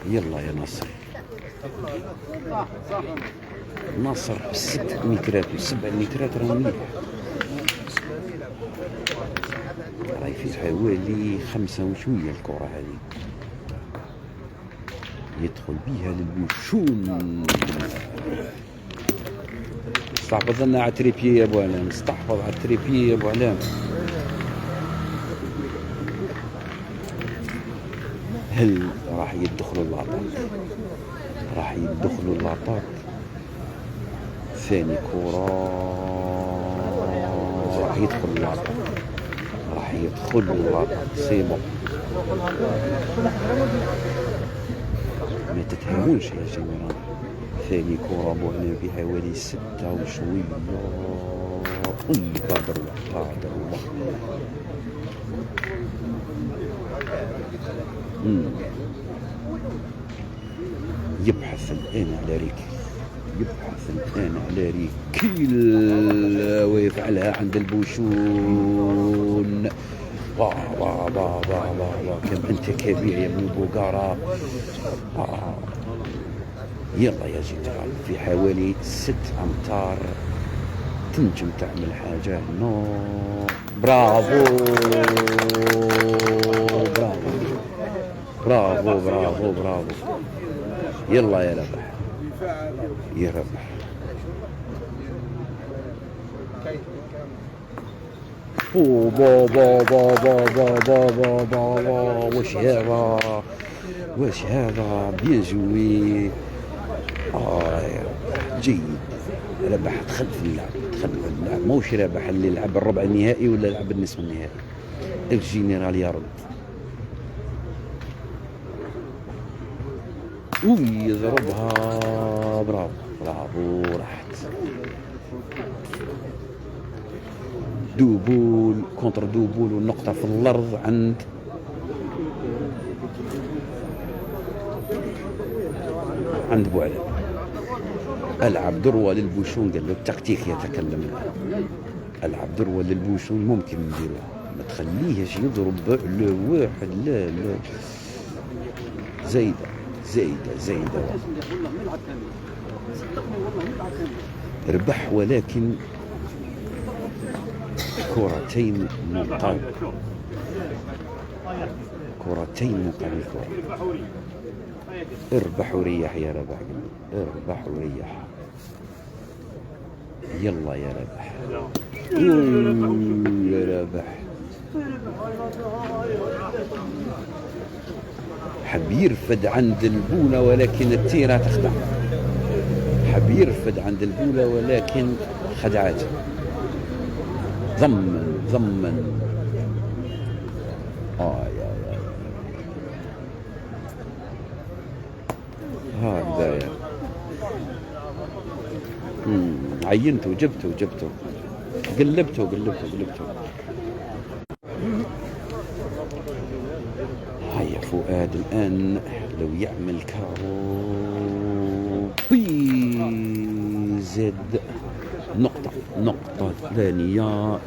يلا يا ناصر. ناصر 6 مترات و7 مترات راه مليح. راهي في حوالي 5 وشوية الكرة هذه. يدخل بيها للبوشون. استحفظ لنا على التريبيي يا ابو علام، استحفظ على التريبيي يا ابو علام. هل راح يدخلوا اللاطات؟ راح يدخلوا اللاطات. ثاني كرة راح يدخل اللاطات، راح يدخل اللاطات. سيبو ما تتهاونش يا جماعة. ثاني كرة بوهنا بحوالي 6 وشوية. قادر الله. يبحث الآن على ريكيل ويفعلها عند البوشون. كم أنت كبير يا ابن بوغارا. يلا يا جدران، في حوالي 6 أمتار تنجم تعمل حاجة. نو برافو. يلا يا ربح، يا ربح. واش هذا بيان جوي. جيد. ربح. دخل في اللعب موش ربح اللي يلعب الربع النهائي ولا يلعب النصف النهائي. الجنرال يرد يضربها. برافو راحت. دوبول كونتر دوبول، والنقطة في الأرض عند بوعلة. ألعب ذروة للبوشون، قال له التكتيك يتكلم الآن. ألعب ذروة للبوشون ممكن نديروها، ما تخليهش يضرب على واحد. لا زايدة. ربح، ولكن كرتين مقابل كرة. اربح وريح يا ربح، اربح وريح. يلا يا ربح. يا ربح. حب يرفد عند البولة ولكن التيرة تخدع. حب يرفد عند البولة ولكن خدعته. ضمن. هذا عينته جبته قلبته. هيا فؤاد الآن لو يعمل كارو زد نقطة ثانية.